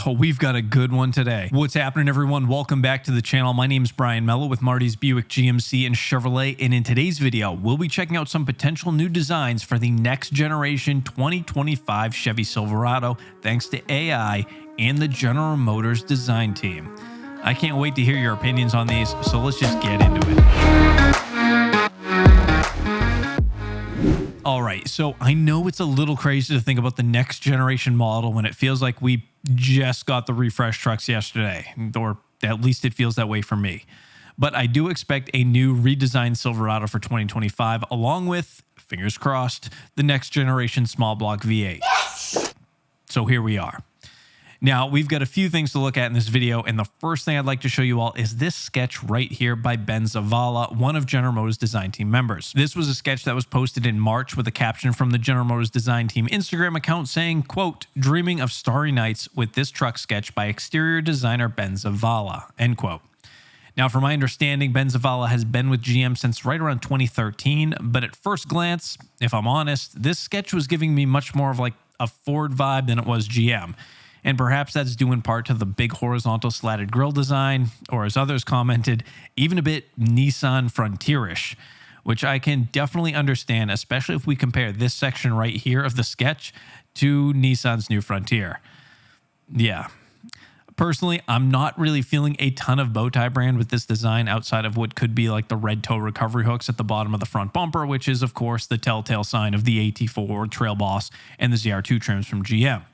Oh, we've got a good one today. What's happening, everyone? Welcome back to the channel. My name is Brian Mello with Marty's Buick GMC and Chevrolet, and in today's video, we'll be checking out some potential new designs for the next generation 2025 Chevy Silverado, thanks to AI and the General Motors design team. I can't wait to hear your opinions on these, so let's just get into it. All right, so I know it's a little crazy to think about the next generation model when it feels like we just got the refresh trucks yesterday, or at least it feels that way for me. But I do expect a new redesigned Silverado for 2025, along with, fingers crossed, the next generation small block V8. Yes! So here we are. Now, we've got a few things to look at in this video, and the first thing I'd like to show you all is this sketch right here by Ben Zavala, one of General Motors design team members. This was a sketch that was posted in March with a caption from the General Motors design team Instagram account saying, quote, "Dreaming of starry nights with this truck sketch by exterior designer Ben Zavala," end quote. Now, from my understanding, Ben Zavala has been with GM since right around 2013, but at first glance, if I'm honest, this sketch was giving me much more of like a Ford vibe than it was GM. And perhaps that's due in part to the big horizontal slatted grille design, or as others commented, even a bit Nissan Frontier-ish, which I can definitely understand, especially if we compare this section right here of the sketch to Nissan's new Frontier. Yeah. Personally, I'm not really feeling a ton of bow tie brand with this design outside of what could be like the red toe recovery hooks at the bottom of the front bumper, which is, of course, the telltale sign of the AT4, Trail Boss, and the ZR2 trims from GM.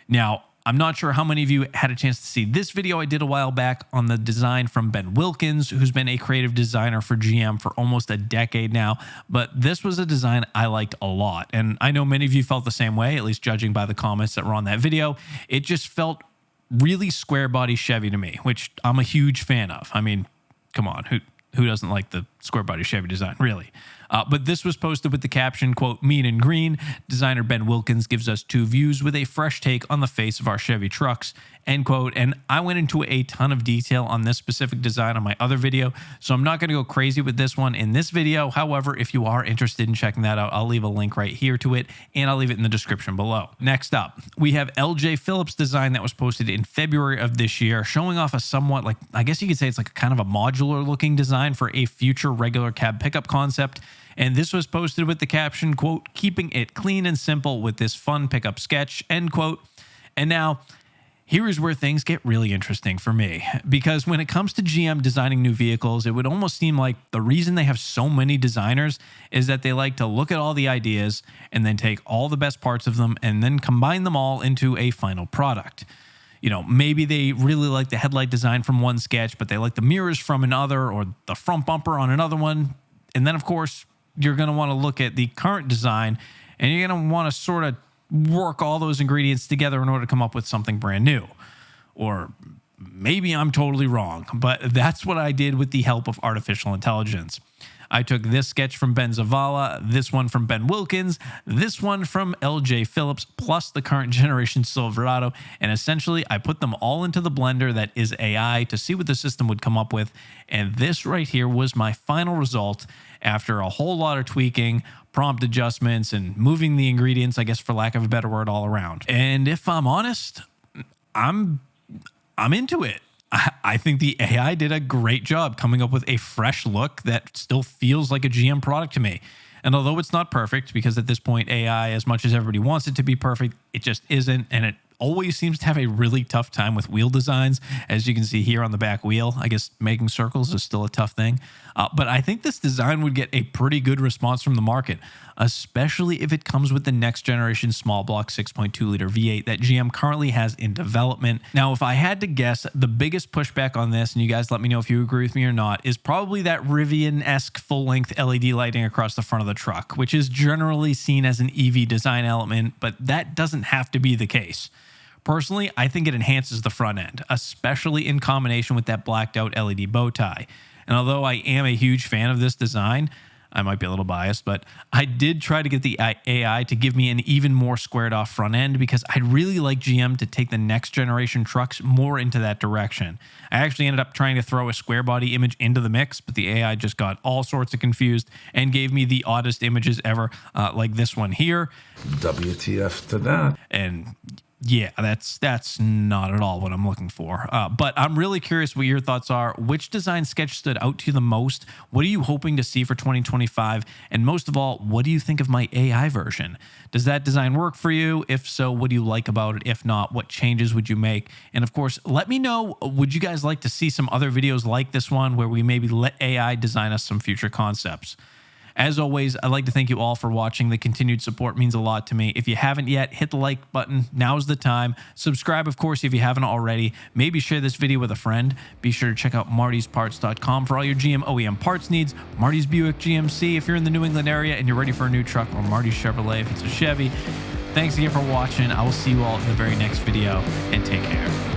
Now, I'm not sure how many of you had a chance to see this video I did a while back on the design from Ben Wilkins, who's been a creative designer for GM for almost a decade now, but this was a design I liked a lot, and I know many of you felt the same way, at least judging by the comments that were on that video. It just felt really square body Chevy to me, which I'm a huge fan of. I mean, come on, who doesn't like the square body Chevy design, really? But this was posted with the caption, quote, "Mean and green. Designer Ben Wilkins gives us two views with a fresh take on the face of our Chevy trucks," end quote. And I went into a ton of detail on this specific design on my other video, so I'm not going to go crazy with this one in this video. However, if you are interested in checking that out, I'll leave a link right here to it, and I'll leave it in the description below. Next up, we have LJ Phillips' design that was posted in February of this year, showing off a somewhat, like, I guess you could say it's like a kind of a modular looking design for a future regular cab pickup concept. And this was posted with the caption, quote, "Keeping it clean and simple with this fun pickup sketch," end quote. And now, here is where things get really interesting for me, because when it comes to GM designing new vehicles, it would almost seem like the reason they have so many designers is that they like to look at all the ideas and then take all the best parts of them and then combine them all into a final product. You know, maybe they really like the headlight design from one sketch, but they like the mirrors from another, or the front bumper on another one. And then, of course, you're going to want to look at the current design, and you're going to want to sort of work all those ingredients together in order to come up with something brand new. Or maybe I'm totally wrong, but that's what I did with the help of artificial intelligence. I took this sketch from Ben Zavala, this one from Ben Wilkins, this one from LJ Phillips, plus the current generation Silverado, and essentially I put them all into the blender that is AI to see what the system would come up with, and this right here was my final result after a whole lot of tweaking, prompt adjustments, and moving the ingredients, I guess for lack of a better word, all around. And if I'm honest, I'm into it. I think the AI did a great job coming up with a fresh look that still feels like a GM product to me. And although it's not perfect, because at this point AI, as much as everybody wants it to be perfect, it just isn't, and it always seems to have a really tough time with wheel designs, as you can see here on the back wheel. I guess making circles is still a tough thing. But I think this design would get a pretty good response from the market, especially if it comes with the next generation small block 6.2 liter V8 that GM currently has in development. Now, if I had to guess, the biggest pushback on this, and you guys let me know if you agree with me or not, is probably that Rivian-esque full-length LED lighting across the front of the truck, which is generally seen as an EV design element, but that doesn't have to be the case. Personally, I think it enhances the front end, especially in combination with that blacked out LED bow tie. And although I am a huge fan of this design, I might be a little biased, but I did try to get the AI to give me an even more squared off front end, because I'd really like GM to take the next generation trucks more into that direction. I actually ended up trying to throw a square body image into the mix, but the AI just got all sorts of confused and gave me the oddest images ever, like this one here. WTF to that. And Yeah, that's not at all what I'm looking for. But I'm really curious what your thoughts are. Which design sketch stood out to you the most? What are you hoping to see for 2025? And most of all, what do you think of my AI version? Does that design work for you? If so, what do you like about it? If not, what changes would you make? And of course, let me know, would you guys like to see some other videos like this one where we maybe let AI design us some future concepts? As always, I'd like to thank you all for watching. The continued support means a lot to me. If you haven't yet, hit the like button. Now's the time. Subscribe, of course, if you haven't already. Maybe share this video with a friend. Be sure to check out martysparts.com for all your GM OEM parts needs. Marty's Buick GMC if you're in the New England area and you're ready for a new truck, or Marty's Chevrolet if it's a Chevy. Thanks again for watching. I will see you all in the very next video, and take care.